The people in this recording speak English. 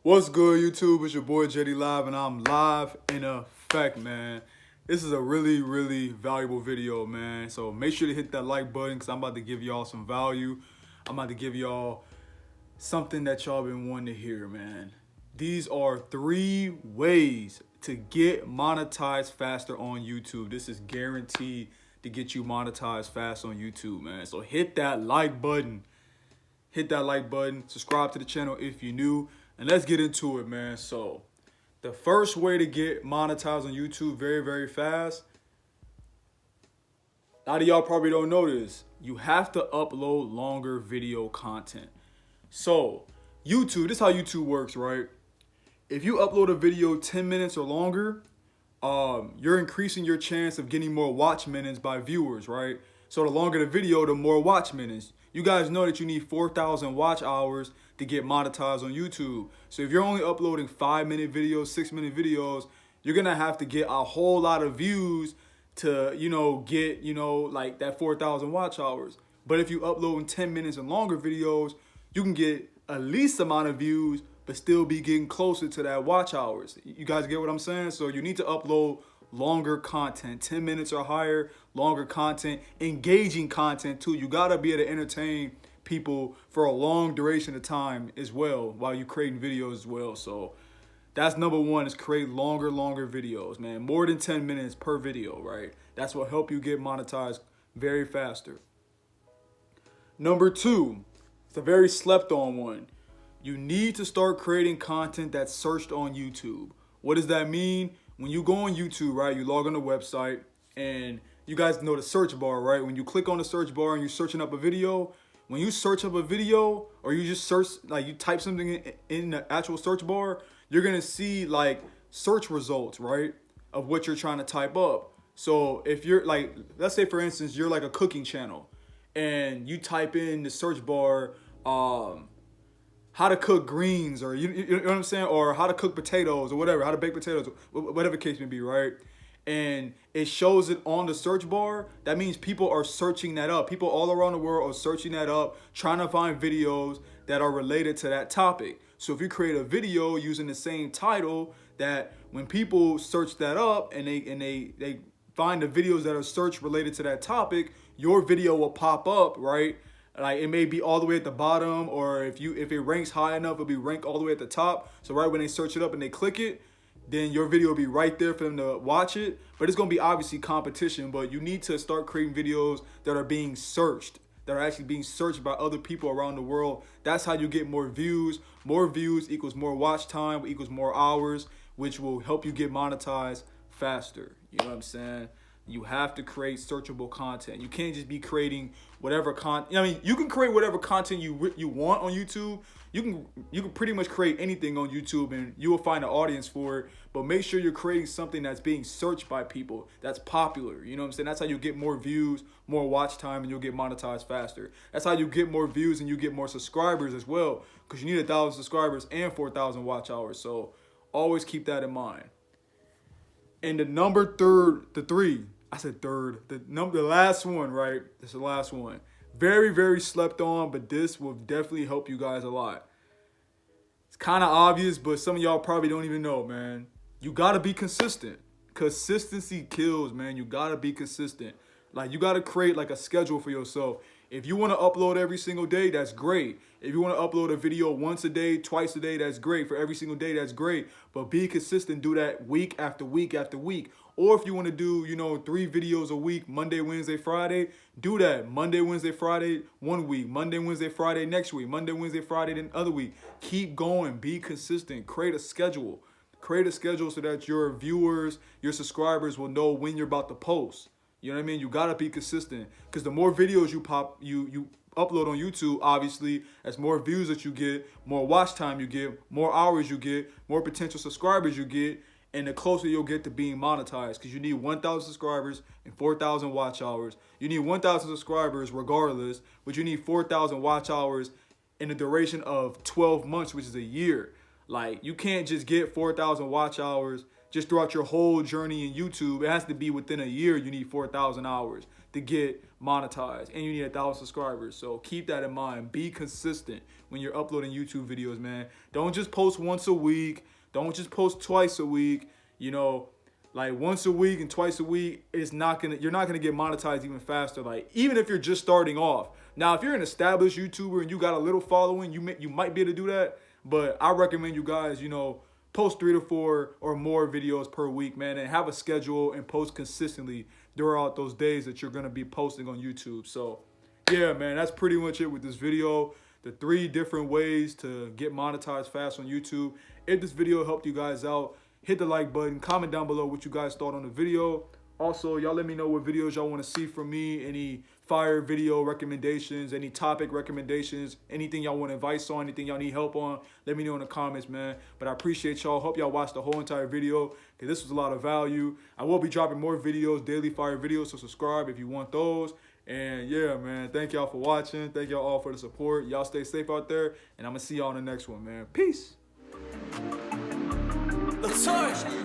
What's good, YouTube? It's your boy JD Live, and I'm live in effect, man. This is a really valuable video, man. So make sure to hit that like button because I'm about to give y'all some value. I'm about to give y'all something that y'all been wanting to hear, man. These are 3 ways to get monetized faster on YouTube. This is guaranteed to get you monetized fast on YouTube, man. So hit that like button. Hit that like button, subscribe to the channel if you're new, and let's get into it, man. So the first way to get monetized on YouTube very fast, a lot of y'all probably don't know this, you have to upload longer video content. So YouTube, this is how YouTube works, right? If you upload a video 10 minutes or longer, you're increasing your chance of getting more watch minutes by viewers, right? So the longer the video, the more watch minutes. You guys know that you need 4,000 watch hours to get monetized on YouTube. So if you're only uploading 5-minute videos, 6-minute videos, you're gonna have to get a whole lot of views to, get, like that 4,000 watch hours. But if you upload 10 minutes and longer videos, you can get at least amount of views, but still be getting closer to that watch hours. You guys get what I'm saying? So you need to upload longer content, 10 minutes or higher, longer content, engaging content too. You gotta be able to entertain people for a long duration of time as well while you creating videos as well. So that's number 1, is create longer videos, man. More than 10 minutes per video, right? That's what help you get monetized very faster. Number 2, it's a very slept on one. You need to start creating content that's searched on YouTube. What does that mean? When you go on YouTube, right, you log on the website, and you guys know the search bar, right? When you click on the search bar and you're searching up a video, when you search up a video or you just search, like you type something in the actual search bar, you're gonna see like search results, right, of what you're trying to type up. So if you're like, let's say for instance, you're like a cooking channel and you type in the search bar, how to cook greens, or you know what I'm saying, or how to cook potatoes or whatever, how to bake potatoes, whatever the case may be, right? And it shows it on the search bar. That means people are searching that up. People all around the world are searching that up, trying to find videos that are related to that topic. So if you create a video using the same title, that when people search that up and they find the videos that are search related to that topic, your video will pop up, right? Like it may be all the way at the bottom, or if it ranks high enough, it'll be ranked all the way at the top. So right when they search it up and they click it, then your video will be right there for them to watch it. But it's gonna be obviously competition, but you need to start creating videos that are being searched, that are actually being searched by other people around the world. That's how you get more views. More views equals more watch time, equals more hours, which will help you get monetized faster. You know what I'm saying? You have to create searchable content. You can't just be creating whatever content. I mean, you can create whatever content you want on YouTube. You can pretty much create anything on YouTube, and you will find an audience for it. But make sure you're creating something that's being searched by people, that's popular. You know what I'm saying? That's how you get more views, more watch time, and you'll get monetized faster. That's how you get more views and you get more subscribers as well, because you need 1,000 subscribers and 4,000 watch hours. So always keep that in mind. And the 3. I said third. The last one, right? This is the last one. Very slept on, but this will definitely help you guys a lot. It's kind of obvious, but some of y'all probably don't even know, man. You gotta be consistent. Consistency kills, man. You gotta be consistent. Like, you gotta create like a schedule for yourself. If you want to upload every single day, that's great. If you want to upload a video once a day, twice a day, that's great. For every single day, that's great. But be consistent. Do that week after week after week. Or if you want to do, 3 videos a week, Monday, Wednesday, Friday, do that. Monday, Wednesday, Friday, one week. Monday, Wednesday, Friday, next week. Monday, Wednesday, Friday, then other week. Keep going. Be consistent. Create a schedule. Create a schedule so that your viewers, your subscribers will know when you're about to post. You know what I mean? You gotta be consistent, because the more videos you upload on YouTube, obviously, as more views that you get, more watch time you get, more hours you get, more potential subscribers you get, and the closer you'll get to being monetized, because you need 1,000 subscribers and 4,000 watch hours. You need 1,000 subscribers regardless, but you need 4,000 watch hours in the duration of 12 months, which is a year. Like, you can't just get 4,000 watch hours just throughout your whole journey in YouTube, it has to be within a year. You need 4,000 hours to get monetized, and you need 1,000 subscribers. So keep that in mind. Be consistent when you're uploading YouTube videos, man. Don't just post once a week. Don't just post twice a week. You know, like once a week and twice a week, you're not gonna get monetized even faster. Like even if you're just starting off. Now, if you're an established YouTuber and you got a little following, you might be able to do that. But I recommend you guys, you know, post 3 to 4 or more videos per week, man, and have a schedule and post consistently throughout those days that you're gonna be posting on YouTube. So yeah, man, that's pretty much it with this video. The 3 different ways to get monetized fast on YouTube. If this video helped you guys out, hit the like button, comment down below what you guys thought on the video. Also, y'all let me know what videos y'all want to see from me, any fire video recommendations, any topic recommendations, anything y'all want advice on, anything y'all need help on, let me know in the comments, man. But I appreciate y'all. Hope y'all watched the whole entire video, because this was a lot of value. I will be dropping more videos, daily fire videos, so subscribe if you want those. And yeah, man, thank y'all for watching. Thank y'all all for the support. Y'all stay safe out there, and I'm going to see y'all in the next one, man. Peace. Let's search.